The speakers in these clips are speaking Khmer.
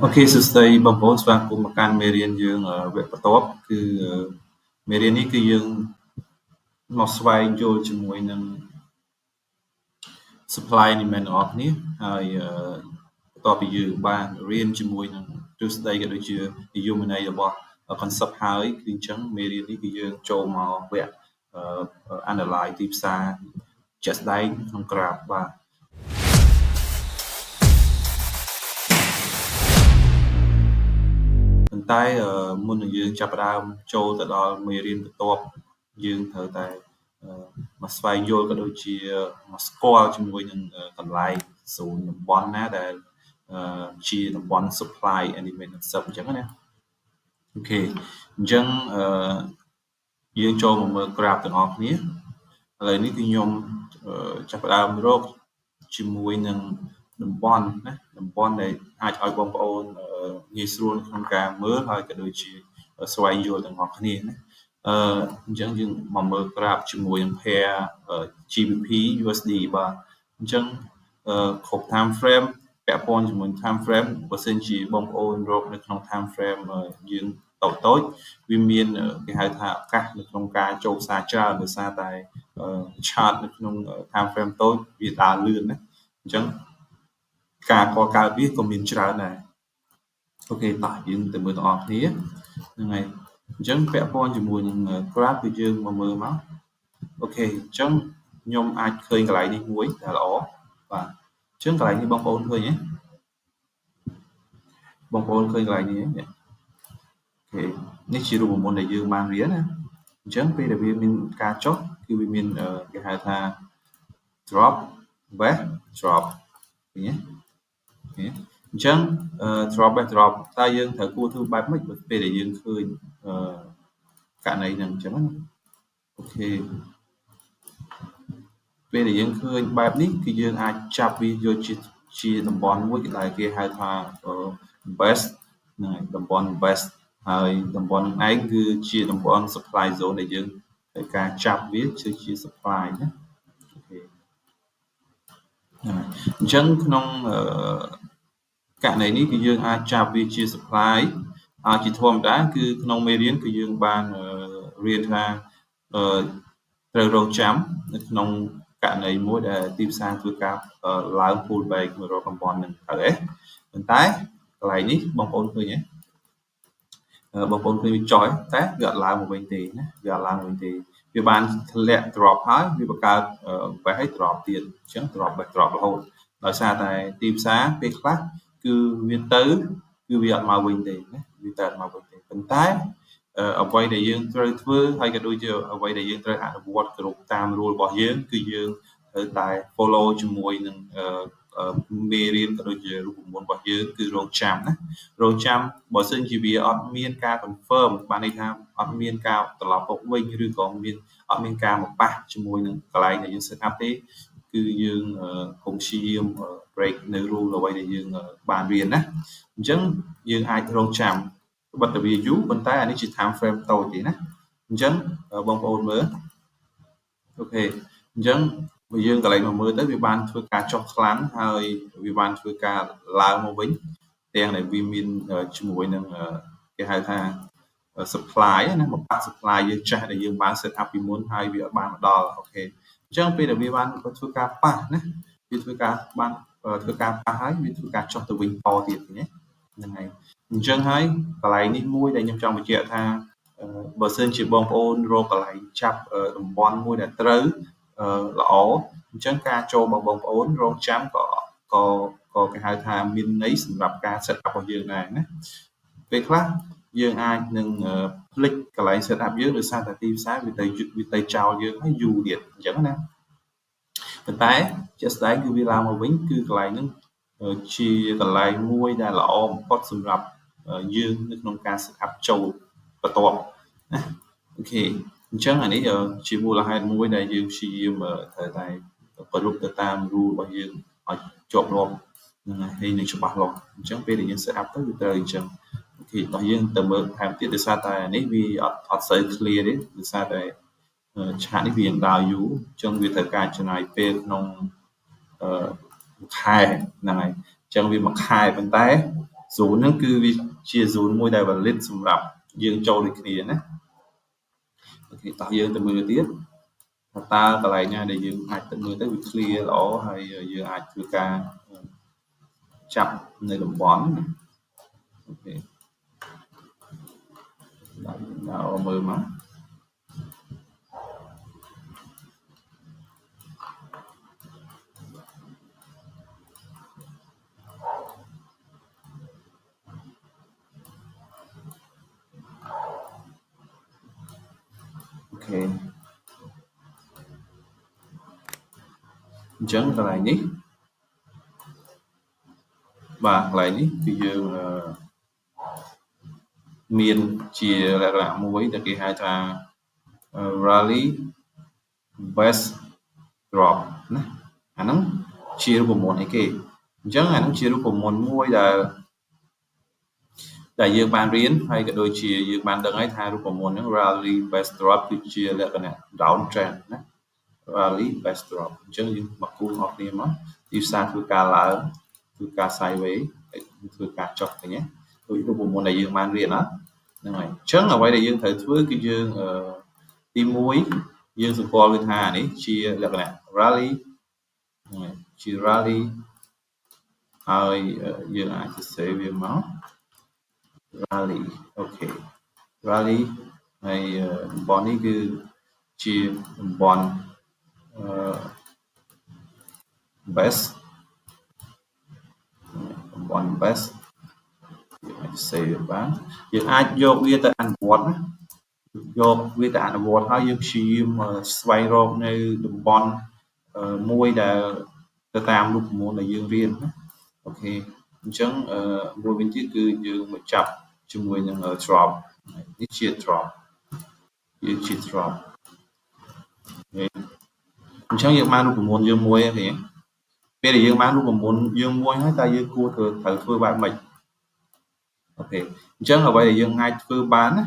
អូខេសួស្តីបងប្អូនស្វាគមន៍មកកាន់មេរៀនយើងវគ្គបន្ទាប់គឺមេរៀននេះគឺយើងមកស្វែងយល់ជាមួយនឹង supply នេះមែនទាំងអស់គ្នាហើយបន្ទាប់ពីយើងបានរៀនជាមួយនឹងទ្រឹស្ដីក៏ដូចជានិយមន័យរបស់ concept ហើយគឺអញ្ចឹងមេរៀននេះគឺយើងចូលមកវគ្គanalyze ទីផ្សារជាក់ស្ដែងក្នុង graph បាទប៉ុន្តែមុននឹងយើងចាប់ផ្ដើមចូលទៅដល់មេរៀនបន្ទាប់យើងត្រូវតែមកស្វែងយល់ក៏ដូចជាមកស្គាល់ជាមួយនឹងកន្លែងសូនតំបន់ណាដែលជាតំបន់ supply element concept អញ្ចឹងណាអូខេអញ្ចឹងយើងចូលមកមើល graph ទាំងអស់គ្នាឥឡូវនេះគឺខ្ញុំចាប់ផ្ដើមរកជាមួយនឹងតំបន់ណាតំបន់ដែលអាចឲ្យបងប្អូនងាយស្រួលក្នុងការមើលហើយក៏ដូចជាស្វែងយល់ទាំងអស់គ្នាណាអញ្ចឹងយើងមកមើល graph ជាមួយនឹង pair GBP USD បាទអញ្ចឹងគ្រប់ time frame ពាក់ព័ន្ធជាមួយ time frame បើសិនជាបងប្អូនរកនៅក្នុង time frame យើងតូចវាមានគេហៅថាឱកាសនៅក្នុងការចូលផ្សារច្រើនដោយសារតែ chart នៅក្នុង time frame តូចវាដើរលឿនណាអញ្ចឹងការកកើតវាក៏មានច្រើនដែរអូខេតោះយើងទៅមើលទាំងអស់គ្នាហ្នឹងហើយអញ្ចឹងពាក់ព័ន្ធជាមួយនឹង graph គឺយើងមកមើលមកអូខេអញ្ចឹងខ្ញុំអាចឃើញកន្លែងនេះមួយដែលល្អបាទអញ្ចឹងកន្លែងនេះបងប្អូនឃើញទេបងប្អូនឃើញកន្លែងនេះទេអូខេនេះជារូបមន្តដែលយើងបានរៀនណាអញ្ចឹងពេលដែលវាមានការចុះគឺវាមានគេហៅថា drop back drop ឃើញទេអញ្ចឹង drop back drop តើយើងត្រូវគួរធ្វើបែបម៉េចបើពេលដែលយើងឃើញករណីហ្នឹងអញ្ចឹងណាអូខេពេលដែលយើងឃើញបែបនេះគឺយើងអាចចាប់វាយកជាតំបន់មួយដែលគេហៅថា best ហ្នឹងហើយតំបន់ best ហើយតំបន់ឯងគឺជាតំបន់ supply zone ដែលយើងត្រូវការចាប់វាជា supply ណាអូខេអញ្ចឹងក្នុងករណីនេះគឺយើងអាចចាប់វាជា supply ជាធម្មតាគឺក្នុងមេរៀនគឺយើងបានរៀនថាត្រូវរងចាំនៅក្នុងករណីមួយដែលទីផ្សារធ្វើការឡើង pullback មករកតំបន់ហ្នឹងត្រូវទេប៉ុន្តែកន្លែងនេះបងប្អូនឃើញទេបងប្អូនឃើញវាចុះតែវាអត់ឡើងមកវិញទេណាវាអត់ឡើងមកវិញទេវាបានធ្លាក់ drop ហើយវាបង្កើត back ហើយ drop ទៀតអញ្ចឹង drop back drop រហូតដោយសារតែទីផ្សារពេលខ្លះគឺវាទៅគឺវាអត់មកវិញទេណាវាទៅអត់មកវិញទេប៉ុន្តែអ្វីដែលយើងត្រូវធ្វើហើយក៏ដូចជាអ្វីដែលយើងត្រូវអនុវត្តគ្រប់តាម rule របស់យើងគឺយើងត្រូវតែ follow ជាមួយនឹងមេរៀនក៏ដូចជារូបមន្តរបស់យើងគឺរងចាំណារងចាំបើសិនជាវាអត់មានការ confirm បានន័យថាអត់មានការត្រឡប់មកវិញឬក៏អត់មានការមកប៉ះជាមួយនឹងកន្លែងដែលយើង set up ទេគឺយើងកុំព្យាយាម break នៅ rule អ្វីដែលយើងបានរៀនណាអញ្ចឹងយើងអាចរងចាំបិទទៅវាយូរប៉ុន្តែអានេះជា time frame តូចទេណាអញ្ចឹងបងប្អូនមើលអូខេអញ្ចឹងបើយើងកន្លែងមកមើលទៅវាបានធ្វើការចុះខ្លាំងហើយវាបានធ្វើការឡើងមកវិញទាំងដែលវាមានជាមួយនឹងគេហៅថា supply ណាមកប៉ះ supply យើងចាស់ដែលយើងបាន set up ពីមុនហើយវាអត់បានមកដល់អូខេអញ្ចឹងពេលដែលវាបានធ្វើការប៉ះណាវាធ្វើការបានធ្វើការប៉ះហើយវាធ្វើការចុះទៅវិញតទៀតណាហ្នឹងហើយអញ្ចឹងហើយកន្លែងនេះមួយដែលខ្ញុំចង់បញ្ជាក់ថាបើសិនជាបងប្អូនរកកន្លែងចាប់តំបន់មួយដែលត្រូវល្អអញ្ចឹងការចូលរបស់បងប្អូនរងចាំក៏គេហៅថាមានន័យសម្រាប់ការ set up របស់យើងដែរណាពេលខ្លះយើងអាចនឹងភ្លេចកន្លែង set up យើងដោយសារតែទីផ្សារវាទៅចោលយើងហើយយូរទៀតអញ្ចឹងណាប៉ុន្តែជាក់ស្ដែងគឺវាឡើងមកវិញគឺកន្លែងហ្នឹងជាកន្លែងមួយដែលល្អបំផុតសម្រាប់យើងនៅក្នុងការ set up ចូលបន្ទាប់ណាអូខេអញ្ចឹងអានេះជាមូលហេតុមួយដែលយើងព្យាយាមត្រូវតែប្រយុទ្ធទៅតាម rule របស់យើងឲ្យជាប់លាប់ហ្នឹងហើយនឹងច្បាស់លាស់អញ្ចឹងពេលដែលយើង set up ទៅវាត្រូវអញ្ចឹងអូខេដល់យើងទៅមើលថែមទៀតដោយសារតែនេះវាអត់សូវ clear ទេដោយសារតែឆាកនេះវាដើរយូរអញ្ចឹងវាត្រូវការចំណាយពេលក្នុងខែហ្នឹងហើយអញ្ចឹងវាមួយខែប៉ុន្តែ zone ហ្នឹងគឺវាជា zone មួយដែល valid សម្រាប់យើងចូលដូចគ្នាណាអូខេតោះយើងទៅមើលទៀតថាតើកន្លែងណាដែលយើងអាចទៅមើលទៅវា clear ល្អហើយយើងអាចធ្វើការចាប់នៅតំបន់ណាអូខេដល់មើលមកអូខេអញ្ចឹងកន្លែងនេះបាទកន្លែងនេះគឺយើងមានជាលក្ខណៈមួយដែលគេហៅថា rally base drop ណាអាហ្នឹងជារូបមន្តអីគេអញ្ចឹងអាហ្នឹងជារូបមន្តមួយដែលយើងបានរៀនហើយក៏ដូចជាយើងបានដឹងហើយថារូបមន្តហ្នឹង rally base drop គឺជាលក្ខណៈ down trend ណា rally base drop អញ្ចឹងយើងមកគូអស់គ្នាមកទីផ្សារធ្វើការឡើងធ្វើការ sideways ហើយធ្វើការចុះអញ្ចឹងដូចរូបមន្តដែលយើងបានរៀនហ្នឹងហើយអញ្ចឹងអ្វីដែលយើងត្រូវធ្វើគឺយើងទី1យើងសម្គាល់វាថានេះជាលក្ខណៈ rally ជា rally ហើយយើងអាចសរសេរវាមក rally អូខេ rally ហើយតំបន់នេះគឺជាតំបន់base តំបន់ base យើងអាចសេវាបានយើងអាចយកវាទៅអនុវត្តណាយកវាទៅអនុវត្តហើយយើងព្យាយាមស្វែងរកនៅតំបន់មួយដែលទៅតាមរូបមន្តដែលយើងរៀនណាអូខេអញ្ចឹងមួយវិញទៀតគឺយើងមកចាប់ជាមួយនឹង drop នេះជា drop យើងជា drop អញ្ចឹងយើងបានរូបមន្តយើងមួយហ្នឹងពេលដែលយើងបានរូបមន្តយើងមួយហើយតើយើងគួរត្រូវធ្វើបែបម៉េចអូខេអញ្ចឹងអ្វីដែលយើងអាចធ្វើបានណា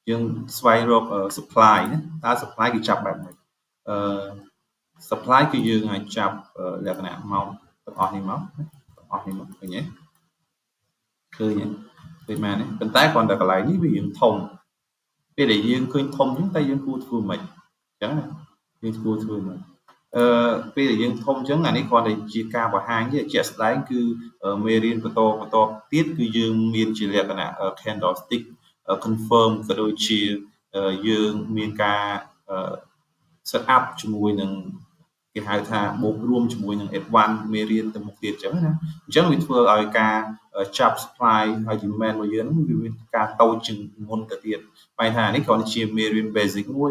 យើងស្វែងរក supply ណាតើ supply គឺចាប់បែបម៉េចsupply គឺយើងអាចចាប់លក្ខណៈមកទាំងអស់នេះមកទាំងអស់នេះមកឃើញទេឃើញមែនទេប៉ុន្តែគ្រាន់តែកន្លែងនេះវារៀងធំពេលដែលយើងឃើញធំអញ្ចឹងតែយើងគួរធ្វើម៉េចអញ្ចឹងណាយើងគួរធ្វើម៉េចពេលដែលយើងធំអញ្ចឹងអានេះគ្រាន់តែជាការបង្ហាញទេជាក់ស្ដែងគឺមេរៀនបន្តទៀតគឺយើងមានជាលក្ខណៈ candlestick confirm ក៏ដូចជាយើងមានការ set up ជាមួយនឹងគេហៅថាបូករួមជាមួយនឹង advanced មេរៀនទៅមុខទៀតអញ្ចឹងណាអញ្ចឹងវាធ្វើឲ្យការចាប់ supply ហើយ demand របស់យើងវាមានការតូចជាងមុនទៅទៀតបែរថានេះគ្រាន់តែជាមេរៀន basic មួយ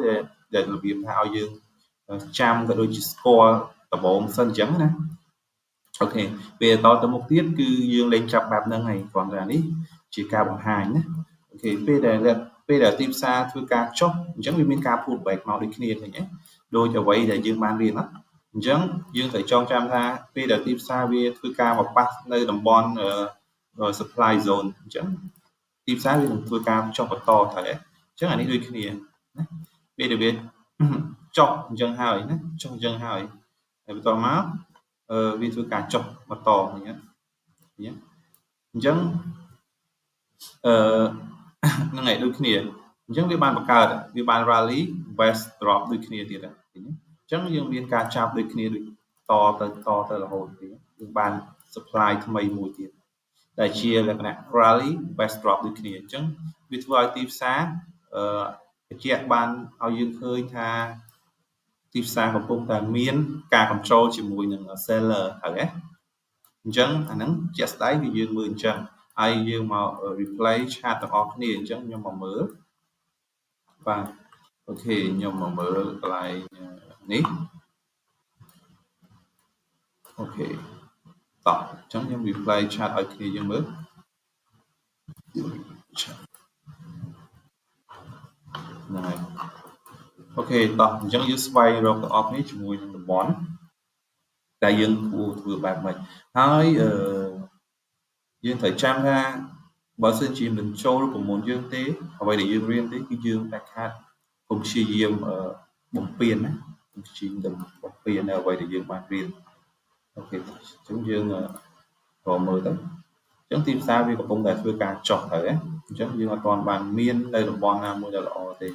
ដែលរបៀបថាឲ្យយើងចាំក៏ដូចជាស្គាល់ដំបូងសិនអញ្ចឹងណាអូខេពេលតទៅមុខទៀតគឺយើងលេងចាប់បែបហ្នឹងហើយគ្រាន់តែនេះជាការបង្ហាញណាអូខេពេលដែលទីផ្សារធ្វើការចុះអញ្ចឹងវាមានការ pull back មកដូចគ្នាឃើញទេដូចអ្វីដែលយើងបានរៀនអញ្ចឹងយើងត្រូវចងចាំថាពេលដែលទីផ្សារវាធ្វើការមកប៉ះនៅតំបន់ supply zone អញ្ចឹងទីផ្សារវានឹងធ្វើការចុះបន្តទៅអញ្ចឹងអានេះដូចគ្នាណាពេលដែលវាចុះអញ្ចឹងហើយណាចុះអញ្ចឹងហើយហើយបន្តមកវាធ្វើការចុះបន្តអញ្ចឹងអញ្ចឹងហ្នឹងហើយដូចគ្នាអញ្ចឹងវាបានបង្កើតវាបាន rally base drop ដូចគ្នាទៀតអញ្ចឹងយើងមានការចាប់ដូចគ្នាដូចតទៅរហូតទៀតយើងបាន supply ថ្មីមួយទៀតដែលជាលក្ខណៈ rally base drop ដូចគ្នាអញ្ចឹងវាធ្វើឲ្យទីផ្សារបញ្ជាក់បានឲ្យយើងឃើញថាទីផ្សារកំពុងតែមានការ control ជាមួយនឹង seller ហើយណាអញ្ចឹងអាហ្នឹងជាក់ស្ដែងគឺយើងមើលអញ្ចឹងហើយយើងមក replay chart ទាំងអស់គ្នាអញ្ចឹងខ្ញុំមកមើលបាទអូខេខ្ញុំមកមើលកន្លែងនេះអូខេតោះអញ្ចឹងខ្ញុំ replay chat ឲ្យគ្នាយើងមើលហ្នឹងហើយអូខេតោះអញ្ចឹងយើងស្វែងរកទាំងអស់គ្នាជាមួយនឹងតំបន់តែយើងគួរធ្វើបែបម៉េចហើយយើងត្រូវចាំថាបើសិនជាមិនចូលរូបមន្តយើងទេអ្វីដែលយើងរៀនទេគឺយើងដាច់ខាតកុំព្យាយាមបំពេញណាកុំព្យាយាមបំពេញនៅអ្វីដែលយើងបានរៀនអូខេអញ្ចឹងយើងរកមើលទៅអញ្ ចឹងទីផ្សារវាកំពុងតែធ្វើការចុះទៅណាអញ្ចឹងយើងអត់ទាន់បានមាននៅតំបន់ណាមួយដែលល្អទេ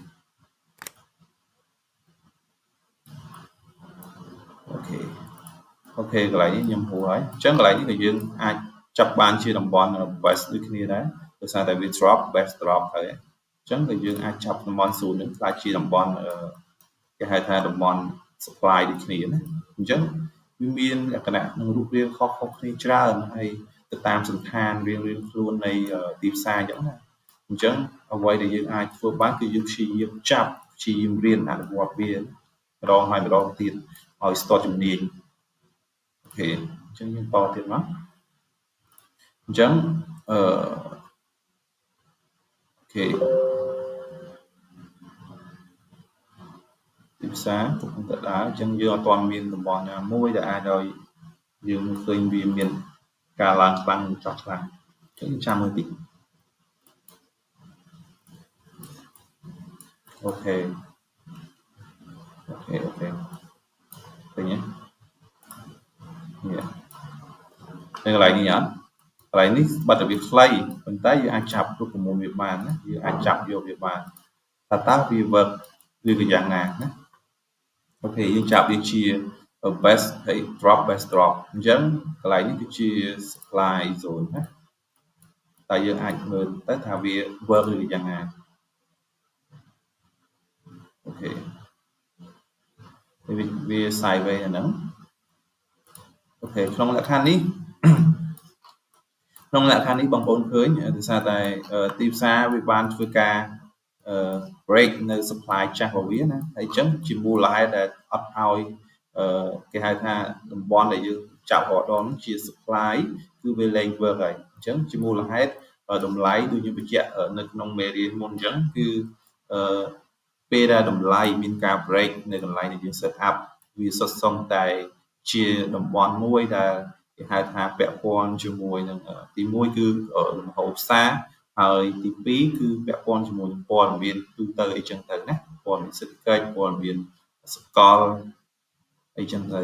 អូខេកន្លែងនេះខ្ញុំហួរហើយអញ្ចឹងកន្លែងនេះក៏យើងអាចចាប់បានជាតំបន់ best ដូចគ្នាដែរដោយសារតែវា drop best drop ហើយអញ្ចឹងក៏យើងអាចចាប់តំបន់0នឹងខ្លាចជាតំបន់គេហៅថាតំបន់ supply ដូចគ្នាណាអញ្ចឹងវាមានលក្ខណៈនឹងរូបរាងខុសៗគ្នាច្រើនហើយទៅតាមសន្តានរៀងៗខ្លួននៃទីផ្សារអញ្ចឹងណាអញ្ចឹងអ្វីដែលយើងអាចធ្វើបានគឺយើងព្យាយាមចាប់ព្យាយាមរៀនអនុវត្តវាម្ដងហើយម្ដងទៀតឲ្យស្ទាត់ជំនាញអូខេអញ្ចឹងយើងតទៀតមកអញ្ចឹងអូខេទីផ្សារកំពុងតែដើរអញ្ចឹងយើងអត់ទាន់មានតំបន់ណាមួយដែលអាចឲ្យយើងឃើញវាមានការឡើងខ្លាំងចុះខ្លាំងអញ្ចឹងចាំមើលតិចអូខេឃើញទេនេះកន្លែងនេះអត់កន្លែងនេះបាត់តែវាខ្លីប៉ុន្តែយើងអាចចាប់រូបមន្តវាបានណាយើងអាចចាប់យកវាបានតើវា work ឬក៏យ៉ាងណាណាអូខេយើងចាប់វាជា best ហើយ drop best drop អញ្ចឹងកន្លែងនេះគឺជា supply zone ណាតែយើងអាចមើលទៅថាវា work ឬយ៉ាងណាអូខេវា sideways អាហ្នឹងអូខេក្នុងលក្ខខណ្ឌនេះបងប្អូនឃើញដោយសារតែទីផ្សារវាបានធ្វើការbreak នៅ supply ចាស់របស់វាណាហើយអញ្ចឹងជាមូលហេតុដែលអត់ឲ្យគេហៅថាតំបន់ដែលយើងចាប់រដងជា supply គឺវាលែង work ហើយអញ្ចឹងជាមូលហេតុតម្លៃដូចខ្ញុំបញ្ជាក់នៅក្នុងមេរៀនមុនអញ្ចឹងគឺពេលដែលតម្លៃមានការ break នៅកន្លែងដែលយើង set up វាសុទ្ធសឹងតែជាតំបន់មួយដែលគេហៅថាពាក់ព័ន្ធជាមួយនឹងទី1គឺលំហូរផ្សារហើយទី2គឺពាក់ព័ន្ធជាមួយនឹងព័ត៌មានទូទៅអីចឹងទៅណាព័ត៌មានសេដ្ឋកិច្ចព័ត៌មានសកលអីចឹងទៅ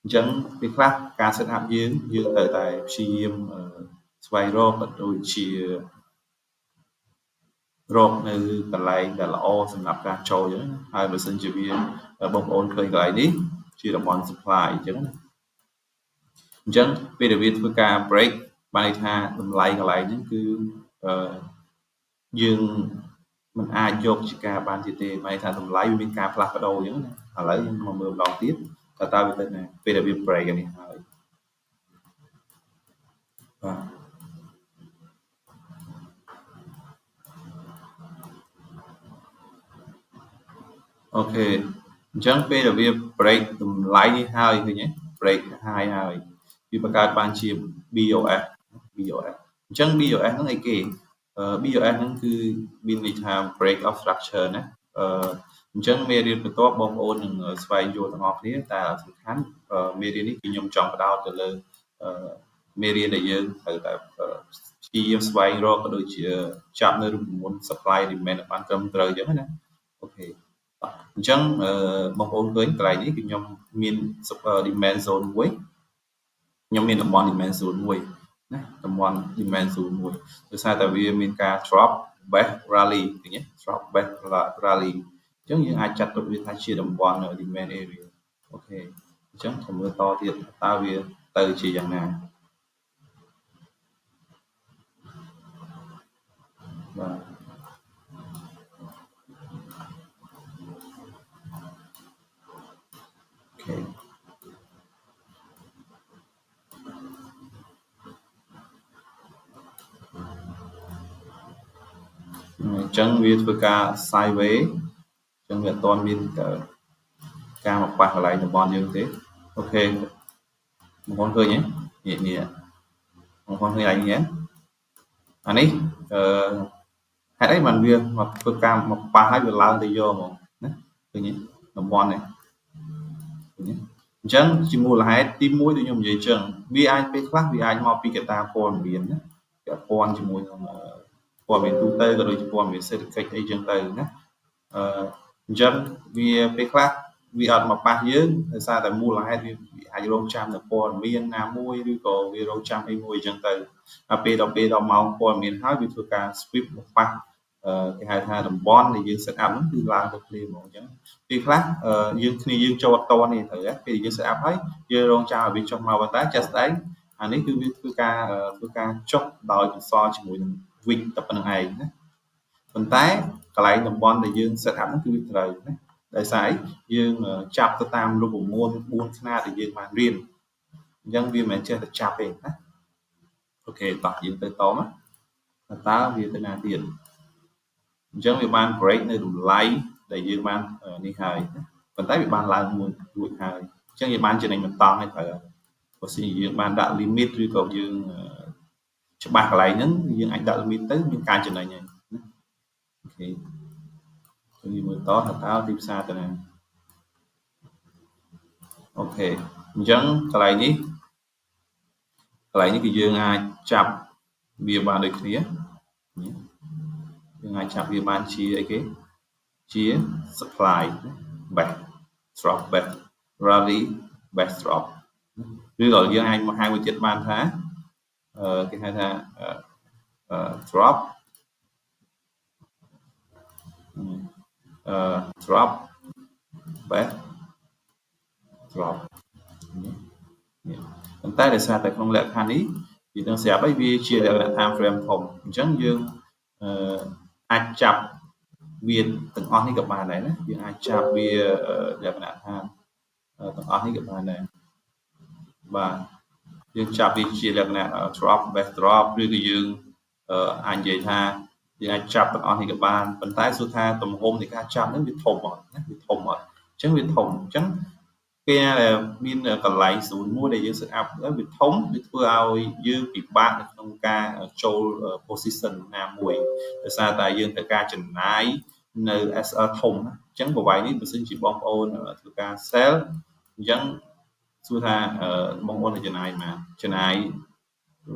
អញ្ចឹងពេលខ្លះការ set up យើងត្រូវតែព្យាយាមស្វែងរកក៏ដូចជារកនៅកន្លែងដែលល្អសម្រាប់ការចូលអញ្ចឹងហើយបើសិនជាវាបងប្អូនឃើញកន្លែងនេះជាតំបន់ supply អញ្ចឹងអញ្ចឹងពេលដែលវាធ្វើការ break បានន័យថាតម្លៃកន្លែងហ្នឹងគឺយើងមិនអាចយកជាការបានទៀតទេបានន័យថាតម្លៃវាមានការផ្លាស់ប្ដូរអញ្ចឹងណាឥឡូវយើងមកមើលម្ដងទៀតតើវាទៅណាពេលដែលវា break នេះហើយបាទអូខេអញ្ចឹងពេលដែលវា break តម្លៃនេះហើយឃើញទេ break high ហើយវាបង្កើតបានជា BOS អញ្ចឹង BOS ហ្នឹងអីគេ BOS ហ្នឹងគឺមានន័យថា break of structure ណាអញ្ចឹងមេរៀនបន្ទាប់បងប្អូននឹងស្វែងយល់ទាំងអស់គ្នាតែសំខាន់មេរៀននេះគឺខ្ញុំចង់ផ្ដោតទៅលើមេរៀនដែលយើងត្រូវតែព្យាយាមស្វែងរកក៏ដូចជាចាប់នៅរូបមន្ត supply demand បានត្រឹមត្រូវអញ្ចឹងណាអូខេអញ្ចឹងបងប្អូនឃើញកន្លែងនេះគឺខ្ញុំមាន demand zone មួយខ្ញុំមានតំបន់ demand zone មួយណាតំបន់ demand zone មួយដោយសារតែវាមានការ drop best rally ឃើញទេ drop best rally អញ្ចឹងយើងអាចចាត់ទុកវាថាជាតំបន់ demand area អូខេអញ្ចឹងខ្ញុំមើលតទៀតតើវាទៅជាយ៉ាងណាបាទអូខេអញ្ចឹងវាធ្វើការ sideways អញ្ចឹងវាអត់ទាន់មានការមកប៉ះកន្លែងតំបន់យើងទេអូខេបងប្អូនឃើញទេនេះបងប្អូនឃើញអានេះហេតុអីបានវាមកធ្វើការមកប៉ះហើយវាឡើងទៅយកហ្មងណាឃើញទេតំបន់នេះឃើញទេអញ្ចឹងជាមូលហេតុទី1ដូចខ្ញុំនិយាយអញ្ចឹងវាអាចពេលខ្លះវាអាចមកពីកត្តាព័ត៌មានណាពាក់ព័ន្ធជាមួយនឹងព័ត៌មានទូទៅក៏ដូចជាព័ត៌មានសេដ្ឋកិច្ចអីចឹងទៅណាអញ្ចឹងវាពេលខ្លះ វាអត់មកប៉ះយើងដោយសារតែមូលហេតុវាអាចរងចាំនៅព័ត៌មានណាមួយឬក៏វារងចាំអីមួយអញ្ចឹងទៅដល់ពេលដល់ម៉ោងព័ត៌មានហើយវាធ្វើការ sweep មកប៉ះគេហៅថាតំបន់ដែលយើង set up ហ្នឹងគឺឡើងទៅភ្លាមហ្មងអញ្ចឹងពេលខ្លះយើងចូលអត់តនេះត្រូវពេលយើង set up ហើយយើងរងចាំឲ្យវាចុះមកប៉ុន្តែចាស់ស្ដែងអានេះគឺវាធ្វើការចុះដោយបន្សល់ជាមួយនឹង week តែប៉ុណ្្នឹងឯងណាប៉ុន្តែកន្លែងតំបន់ដែលយើង set up ហ្នឹងគឺវាត្រូវណាដោយសារអីយើងចាប់ទៅតាមរូបមន្ត4ខ្នាតដែលយើងបានរៀនអញ្ចឹងវាមិនចេះតែចាប់ទេណាអូខេតោះយើងទៅតមកតើវាទៅណាទៀតអញ្ចឹងវាបាន break នៅតម្លៃដែលយើងបាននេះហើយប៉ុន្តែវាបានឡើងមួយរួចហើយអញ្ចឹងយើងបានចំណេញបន្តហើយត្រូវហើយបើសិនជាយើងបានដាក់ limit ឬក៏យើងច្បាស់កន្លែងហ្នឹងយើងអាចដាក់ limit ទៅមានការចំណេញហើយណាអូខេយើងមើលតថាតើទីផ្សារទៅណាអូខេអញ្ចឹងកន្លែងនេះគឺយើងអាចចាប់វាបានដូចគ្នាយើងអាចចាប់វាបានជាអីគេជា supply best drop best rally best drop ឬក៏យើងអាចមកហៅមួយទៀតបានថាគេហៅថា drop drop best drop ប៉ុន្តែដោយសារតែក្នុងលក្ខខណ្ឌនេះយើងនឹងស្រាប់ហើយវាជាលក្ខណៈ time frame ធំអញ្ចឹងយើងអាចចាប់វាទាំងអស់នេះក៏បានដែរណាយើងអាចចាប់វាលក្ខណៈថាទាំងអស់នេះក៏បានដែរបាទយើងចាប់វាជាលក្ខណៈ drop best drop ឬក៏យើងអាចនិយាយថាយើងអាចចាប់ទាំងអស់នេះក៏បានប៉ុន្តែសួរថាទំហំនៃការចាប់ហ្នឹងវាធំអត់ណាវាធំអត់អញ្ចឹងវាធំអញ្ចឹងពេលណាដែលមានកន្លែងស្រួលមួយដែលយើង set up ហើយវាធំវាធ្វើឲ្យយើងពិបាកនៅក្នុងការចូល position ណាមួយដោយសារតែយើងត្រូវការចំណាយនៅ SL ធំណាអញ្ចឹងប្រវាយនេះបើសិនជាបងប្អូនធ្វើការ sell អញ្ចឹងសួរថាបងប្អូនចំណាយប៉ុន្មានចំណាយ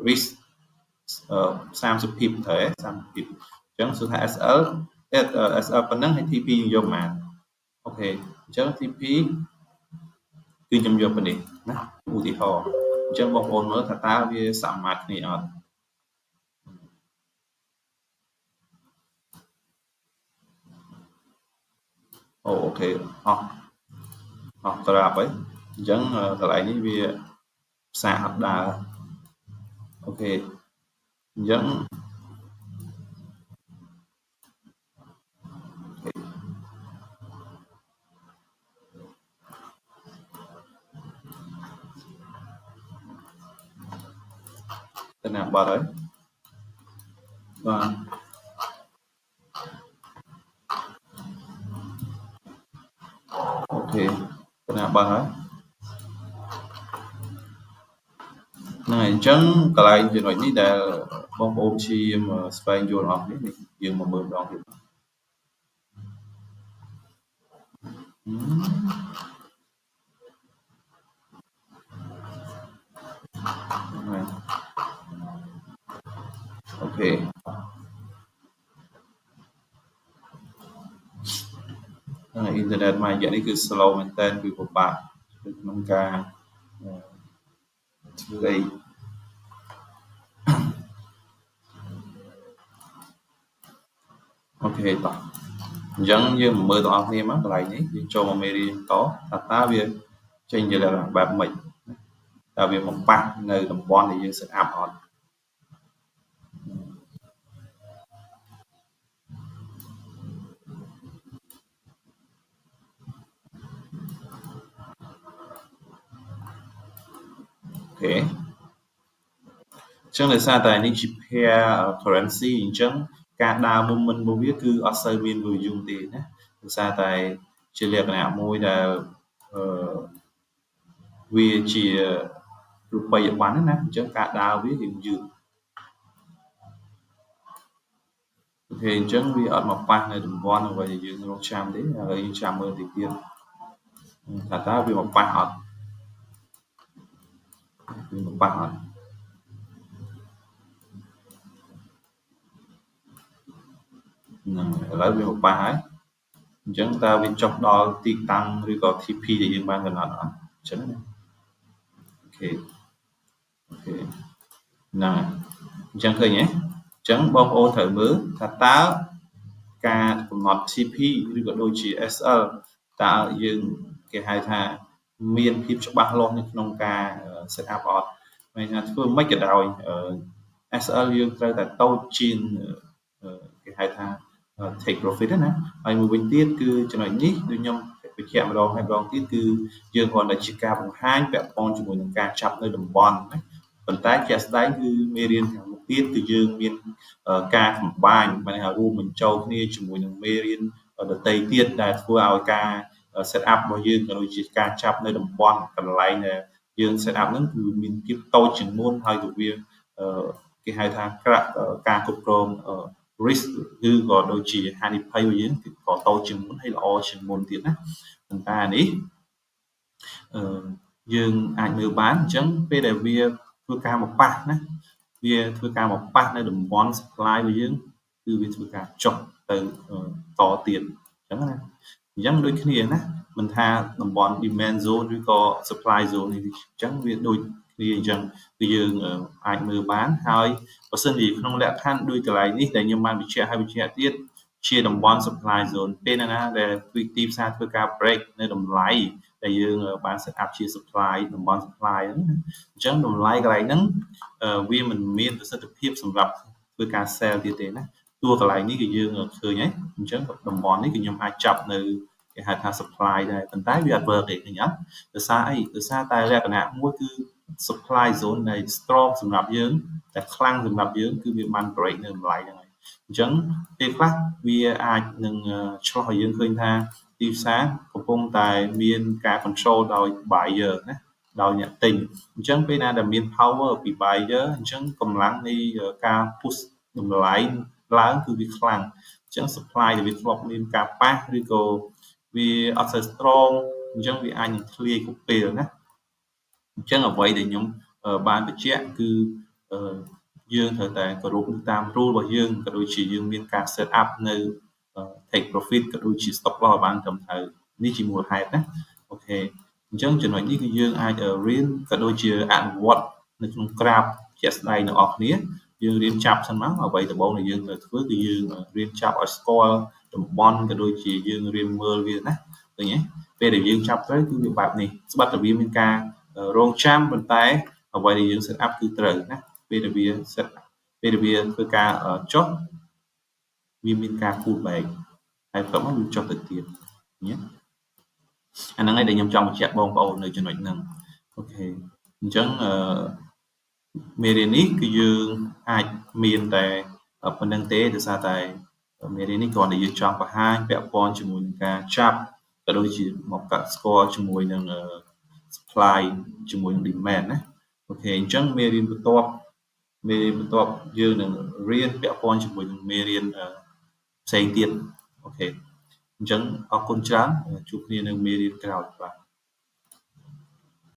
risk 30 pip ត្រូវទេ30 pip អញ្ចឹងសួរថា SL ប៉ុណ្ណឹងហើយ TP យកប៉ុន្មានអូខេអញ្ចឹង TP គឺខ្ញុំយកប៉ុណ្នេះណាឧទាហរណ៍អញ្ចឹងបងប្អូនមើលថាតើវាសមមាត្រគ្នាអត់អូខេអស់ត្រាប់ហើយអញ្ចឹងកន្លែងនេះវាផ្សារអត់ដើរអូខេអញ្ចឹងទៅណាបាត់ហើយបាទអូខេទៅណាបាត់ហើយហ្នឹងហើយអញ្ចឹងកន្លែងចំណុចនេះដែលបងប្អូនព្យាយាមស្វែងយល់អស់នេះយើងមកមើលម្ដងទៀតអូខេអ៊ីនធឺណិតមួយរយៈនេះគឺ slow មែនតើគឺពិបាកក្នុងការធ្វើអីអូខេតោះអញ្ចឹងយើងមើលទាំងអស់គ្នាមកកន្លែងនេះយើងចូលមកមេរៀនតតើវាចេញជាលក្ខណៈបែបម៉េចតើវាបំប៉ះនៅតំបន់ដែលយើង set up អត់អូខេអញ្ចឹងដោយសារតែនេះជា pair currency អញ្ចឹងការដើរ movement របស់វាគឺអត់សូវមាន volume ទេណាដោយសារតែជាលក្ខណៈមួយដែលវាជារូបិយប័ណ្ណណាអញ្ចឹងការដើរវារៀងយឺតអូខេអញ្ចឹងវាអត់មកប៉ះនៅតំបន់អ្វីដែលយើងរកចាំទេឥឡូវយើងចាំមើលតិចទៀតថាតើវាមកប៉ះអត់វាមកប៉ះអត់ហ្នឹងឥឡូវវាមកប៉ះហើយអ ញ្ចឹងតើវាចុះដល់ទីតាំងឬក៏ TP ដែលយើងបានកំណត់អត់អញ្ចឹងណាអូខេហ្នឹងហើយអញ្ចឹងឃើញទេអញ្ចឹងបងប្អូនត្រូវមើលថាតើការកំណត់ TP ឬក៏ដូចជា SL តើយើងគេហៅថាមានភាពច្បាស់លាស់នៅក្នុងការ set up អត់មានថាធ្វើមិនក៏ដោយ SL យើងត្រូវតែតូចជាងគេហៅថា take profit ណាហើយមួយវិញទៀតគឺចំណុចនេះដូចខ្ញុំបញ្ជាក់ម្ដងហើយម្ដងទៀតគឺយើងគ្រាន់តែជាការបង្ហាញពាក់ព័ន្ធជាមួយនឹងការចាប់នៅតំបន់ណាប៉ុន្តែជាក់ស្ដែងគឺមេរៀនខាងមុខទៀតគឺយើងមានការកម្បាញបានថារួមបញ្ចូលគ្នាជាមួយនឹងមេរៀនដទៃទៀតដែលធ្វើឲ្យការ set up របស់យើងក៏ដូចជាការចាប់នៅតំបន់កន្លែងដែលយើង set up ហ្នឹងគឺមានភាពតូចជាងមុនហើយក៏វាគេហៅថាការគ្រប់គ្រង risk ឬក៏ដូចជាហានិភ័យរបស់យើងគឺក៏តូចជាងមុនហើយល្អជាងមុនទៀតណាប៉ុន្តែនេះយើងអាចមើលបានអញ្ចឹងពេលដែលវាធ្វើការមកប៉ះណាវាធ្វើការមកប៉ះនៅតំបន់ supply របស់យើងគឺវាធ្វើការចុះទៅតទៀតអញ្ចឹងណាអញ្ចឹងដូចគ្នាណាមិនថាតំបន់ demand zone ឬក៏ supply zone នេះអញ្ចឹងវាដូចគ្នាអញ្ចឹងគឺយើងអាចមើលបានហើយបើសិនជាក្នុងលក្ខខណ្ឌដូចកន្លែងនេះដែលខ្ញុំបានបញ្ជាក់ទៀតជាតំបន់ supply zone ពេលណាដែលទីផ្សារធ្វើការ break នៅតម្លៃដែលយើងបាន set up ជា supply តំបន់ supply ហ្នឹងណាអញ្ចឹងតម្លៃកន្លែងហ្នឹងវាមិនមានប្រសិទ្ធភាពសម្រាប់ធ្វើការ sell ទៀតទេណាតួកន្លែងនេះគឺយើងឃើញហើយអញ្ចឹងតំបន់នេះគឺខ្ញុំអាចចាប់នៅគេហៅថា supply ដែរប៉ុន្តែវាអត់ work ទេឃើញអត់ដោយសារអីដោយសារតែលក្ខណៈមួយគឺ supply zone ដែល strong សម្រាប់យើងតែខ្លាំងសម្រាប់យើងគឺវាបាន break នៅតម្លៃហ្នឹងហើយអញ្ចឹងពេលខ្លះវាអាចនឹងឆ្លោះឲ្យយើងឃើញថាទីផ្សារកំពុងតែមានការ control ដោយ buyer ណាដោយអ្នកទិញអញ្ចឹងពេលណាដែលមាន power ពី buyer អញ្ចឹងកម្លាំងនៃការ push តម្លៃឡើងគឺវាខ្លាំងអញ្ចឹង supply ដែលវាធ្លាប់មានការប៉ះឬក៏វាអត់សូវ strong អញ្ចឹងវាអាចនឹងធ្លាយគ្រប់ពេលណាអញ្ចឹងអ្វីដែលខ្ញុំបានបញ្ជាក់គឺយើងត្រូវតែគោរពតាម rule របស់យើងក៏ដូចជាយើងមានការ set up នៅ take profit ក៏ដូចជា stop loss ឲ្យបានត្រឹមត្រូវនេះជាមូលហេតុណាអូខេអញ្ចឹងចំណុចនេះគឺយើងអាចរៀនក៏ដូចជាអនុវត្តនៅក្នុងក្រាបជាក់ស្ដែងទាំងអស់គ្នាយើងរៀនចាប់សិនមកអ្វីដំបូងដែលយើងត្រូវធ្វើគឺយើងរៀនចាប់ឲ្យស្គាល់តំបន់ក៏ដូចជាយើងរៀនមើលវាណាឃើញទេពេលដែលយើងចាប់ត្រូវគឺវាបែបនេះស្បတ်តែវាមានការរងចាំប៉ុន្តែអ្វីដែលយើង set up គឺត្រូវណាពេលដែលវាធ្វើការចុះវាមានការ pull back ហើយបន្ទាប់មកវាចុះទៅទៀតញ៉េអាហ្នឹងឯងដែលខ្ញុំចង់បញ្ជាក់បងប្អូននៅចំណុចហ្នឹងអូខេអញ្ចឹងមេរៀននេះគឺយើងអាចមានតែប៉ុណ្្នឹងទេដោយសារតែមេរៀននេះគ្រាន់តែយើងចង់បង្ហាញពាក់ព័ន្ធជាមួយនឹងការចាប់ក៏ដូចជាមកកាត់ស្គាល់ជាមួយនឹង supply ជាមួយនឹង demand ណាអូខេអញ្ចឹងមេរៀនបន្ទាប់យើងនឹងរៀនពាក់ព័ន្ធជាមួយនឹងមេរៀនផ្សេងទៀតអូខេអញ្ចឹងអរគុណច្រើនជួបគ្នានៅមេរៀនក្រោយបាទ